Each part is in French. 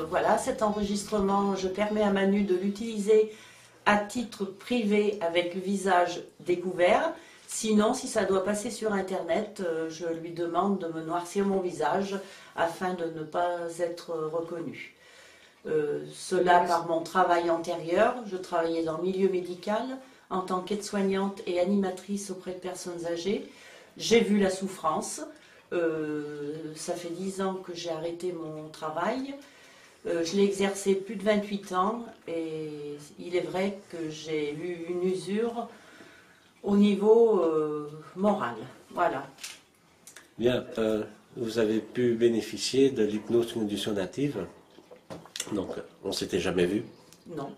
voilà, cet enregistrement, je permets à Manu de l'utiliser à titre privé avec le visage découvert. Sinon, si ça doit passer sur Internet, je lui demande de me noircir mon visage afin de ne pas être reconnu. Cela par mon travail antérieur. Je travaillais dans le milieu médical en tant qu'aide-soignante et animatrice auprès de personnes âgées. J'ai vu la souffrance. Ça fait 10 ans que j'ai arrêté mon travail. Je l'ai exercé plus de 28 ans et il est vrai que j'ai eu une usure au niveau moral. Voilà. Bien, vous avez pu bénéficier de l'hypnose conditionnative. Donc, on ne s'était jamais vu. Non.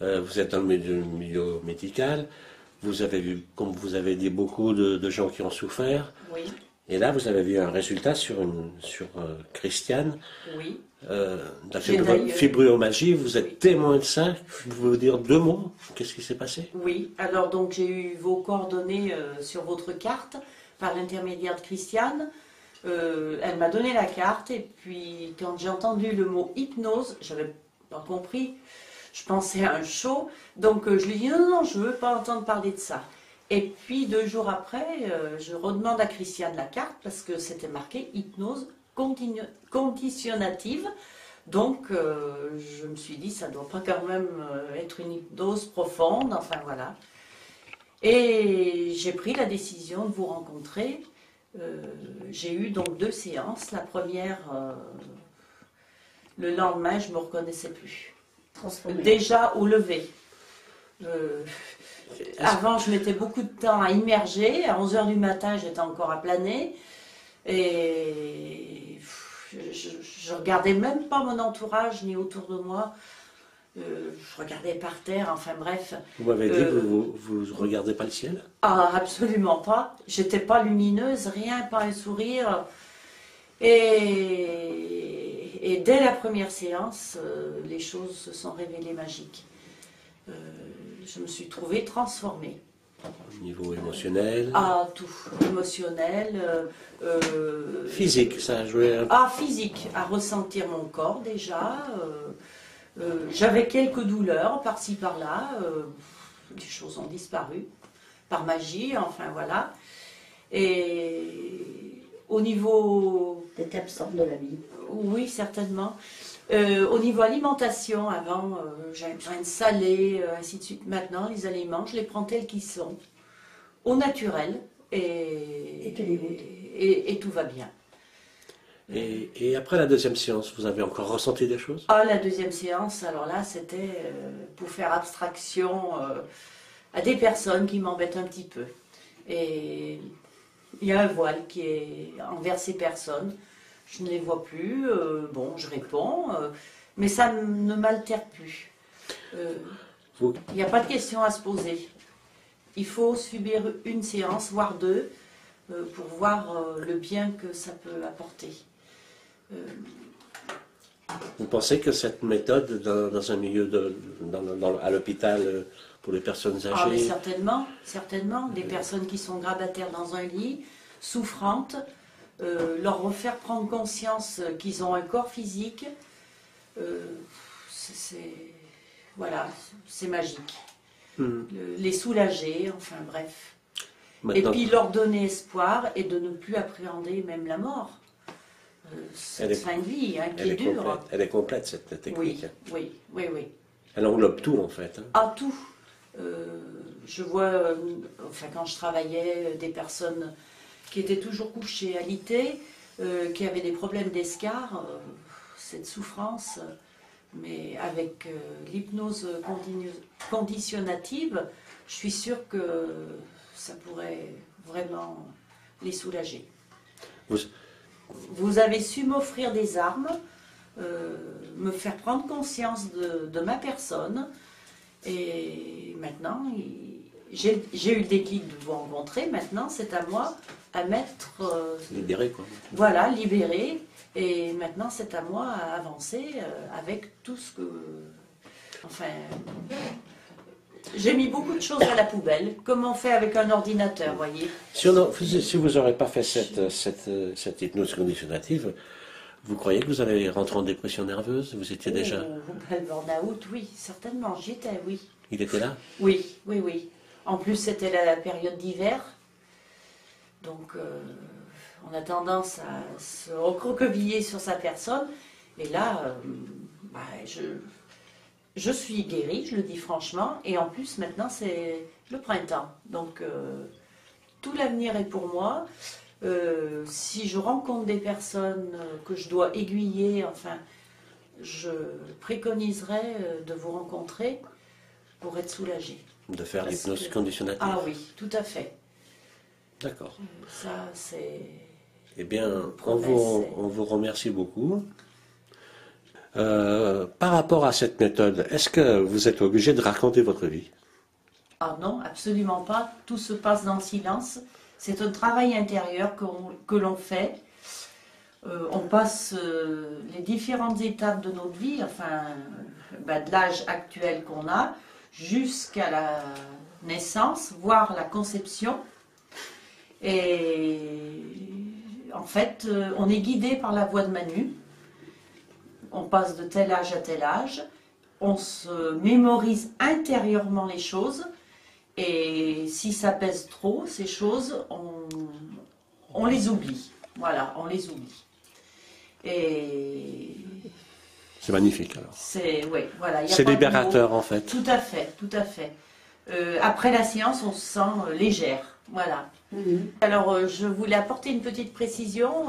Vous êtes dans le milieu médical. Vous avez vu, comme vous avez dit, beaucoup de gens qui ont souffert. Oui. Et là, vous avez vu un résultat sur Christiane. Oui. La fibromyalgie. Vous êtes témoin de ça. Vous pouvez vous dire 2 mots? Qu'est-ce qui s'est passé? Oui. Alors, donc, j'ai eu vos coordonnées sur votre carte par l'intermédiaire de Christiane. Elle m'a donné la carte et puis quand j'ai entendu le mot hypnose, j'avais pas compris. Je pensais à un show. Donc, je lui ai dit non, je veux pas entendre parler de ça. Et puis 2 jours après, je redemande à Christiane la carte parce que c'était marqué hypnose conditionnative. Donc je me suis dit ça doit pas quand même être une hypnose profonde, enfin voilà. Et j'ai pris la décision de vous rencontrer. J'ai eu donc 2 séances. La première, le lendemain, je me reconnaissais plus. Déjà au lever. Avant, je mettais beaucoup de temps à immerger. À 11 h du matin, j'étais encore à planer. Et je regardais même pas mon entourage ni autour de moi. Je regardais par terre, enfin bref. Vous m'avez dit que vous ne regardez pas le ciel? Ah, absolument pas. J'étais pas lumineuse, rien, pas un sourire. Et dès la première séance, les choses se sont révélées magiques. Je me suis trouvée transformée. Au niveau émotionnel? Ah, tout. Émotionnel. Physique, ça a joué un peu? Ah, physique. À ressentir mon corps déjà. J'avais quelques douleurs par-ci par-là. Les choses ont disparu. Par magie, enfin voilà. Et au niveau... T'étais absente de la vie. Oui, certainement. Au niveau alimentation, avant, j'avais besoin de salé, ainsi de suite. Maintenant, les aliments, je les prends tels qu'ils sont, au naturel, et tout va bien. Et après la 2e séance, vous avez encore ressenti des choses? Ah, la 2e séance, alors là, c'était pour faire abstraction à des personnes qui m'embêtent un petit peu. Et il y a un voile qui est envers ces personnes. Je ne les vois plus, bon, je réponds, mais ça ne m'altère plus. Il n'y a pas de question à se poser. Il faut subir une séance, voire 2, pour voir le bien que ça peut apporter. Vous pensez que cette méthode, dans un milieu, à l'hôpital, pour les personnes âgées... Ah, mais certainement, certainement. Des personnes qui sont grabataires dans un lit, souffrantes, leur refaire prendre conscience qu'ils ont un corps physique, voilà, c'est magique. Les soulager, enfin bref. Maintenant, et puis leur donner espoir et de ne plus appréhender même la mort. Cette fin de vie qui est dure. Elle est complète, cette technique. Oui, oui, oui, oui. Elle englobe tout en fait. Hein. Ah, tout. Je vois, enfin quand je travaillais, des personnes qui étaient toujours couchées, alitées, qui avaient des problèmes d'escar, cette souffrance, mais avec l'hypnose conditionnative, je suis sûre que ça pourrait vraiment les soulager. Vous avez su m'offrir des armes, me faire prendre conscience de ma personne, et maintenant, j'ai eu le déclic de vous rencontrer, maintenant c'est à moi à mettre... libéré quoi. Voilà, libéré, et maintenant c'est à moi à avancer avec tout ce que... Enfin... J'ai mis beaucoup de choses à la poubelle, comme on fait avec un ordinateur, voyez. Si vous n'aurez pas fait cette hypnose conditionnative, Vous croyez que vous allez rentrer en dépression nerveuse? Vous étiez déjà... Le burn-out, oui, certainement, j'y étais, oui. Il était là? Oui, oui, oui. En plus, c'était la période d'hiver. Donc, on a tendance à se recroqueviller sur sa personne. Et là, bah, je suis guérie, je le dis franchement. Et en plus, maintenant, c'est le printemps. Donc, tout l'avenir est pour moi. Si je rencontre des personnes que je dois aiguiller, enfin, je préconiserais de vous rencontrer pour être soulagée. De faire l'hypnose conditionnative? Ah oui, tout à fait. D'accord. Ça, c'est... Eh bien, on vous remercie beaucoup. Par rapport à cette méthode, est-ce que vous êtes obligé de raconter votre vie? Ah non, absolument pas. Tout se passe dans le silence. C'est un travail intérieur que l'on fait. On passe les différentes étapes de notre vie, enfin, de l'âge actuel qu'on a, jusqu'à la naissance, voire la conception. Et en fait, on est guidé par la voix de Manu. On passe de tel âge à tel âge. On se mémorise intérieurement les choses. Et si ça pèse trop, ces choses, on les oublie. Voilà, on les oublie. Et... C'est magnifique alors. Oui, voilà. C'est libérateur en fait. Tout à fait, tout à fait. Après la séance, on se sent légère. Voilà. Alors, je voulais apporter une petite précision.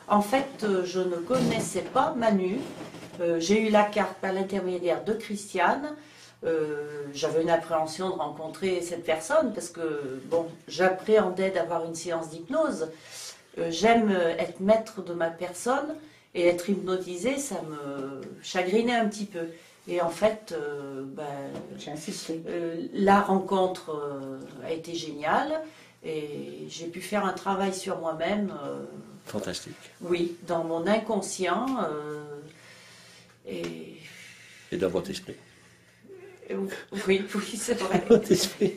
En fait, je ne connaissais pas Manu. J'ai eu la carte par l'intermédiaire de Christiane. J'avais une appréhension de rencontrer cette personne parce que, bon, j'appréhendais d'avoir une séance d'hypnose. J'aime être maître de ma personne et être hypnotisée, ça me chagrinait un petit peu. Et en fait, j'ai insisté. La rencontre a été géniale et j'ai pu faire un travail sur moi-même. Fantastique. Oui, dans mon inconscient et dans votre esprit. Oui, c'est vrai. Votre esprit.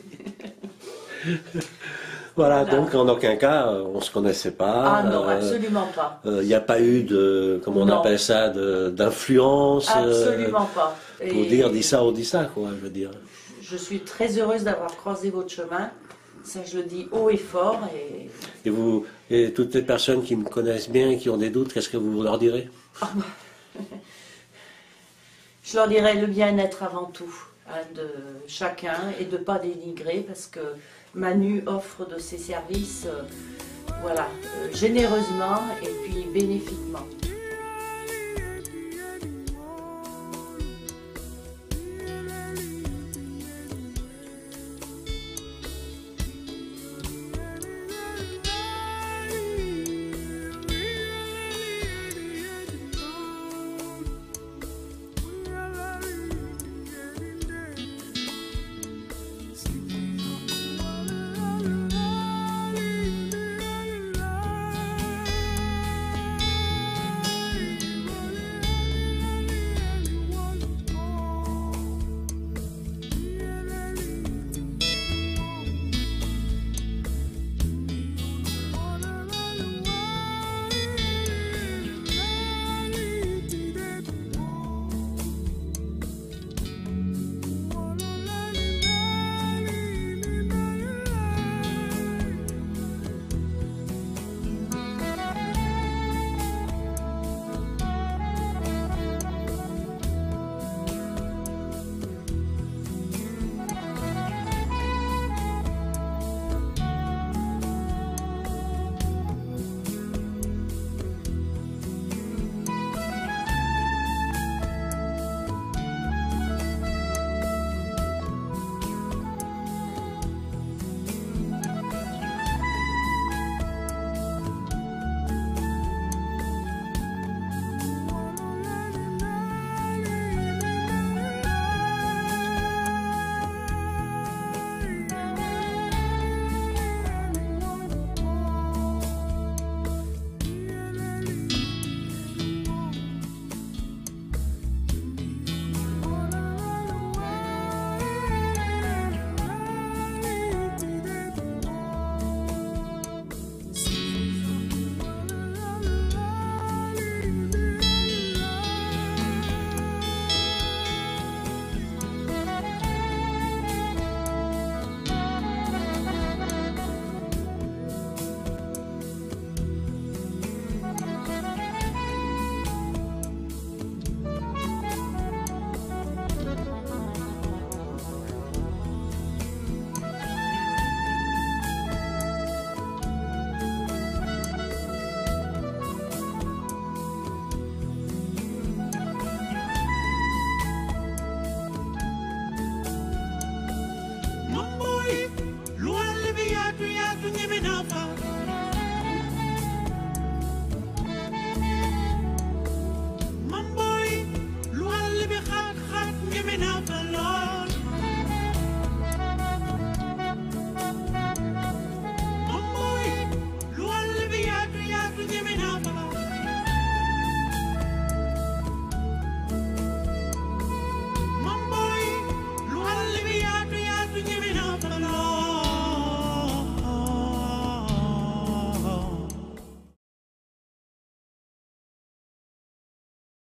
Voilà, donc en aucun cas, on ne se connaissait pas. Ah non, absolument pas. Il n'y a pas eu de, comment on appelle ça, d'influence. Absolument pas. Pour dire, dis ça ou dis ça, quoi, je veux dire. Je suis très heureuse d'avoir croisé votre chemin. Ça, je le dis haut et fort. Et toutes les personnes qui me connaissent bien et qui ont des doutes, qu'est-ce que vous leur direz? Je leur dirais le bien-être avant tout, hein, de chacun, et de ne pas dénigrer, parce que Manu offre de ses services, voilà, généreusement et puis bénéfiquement.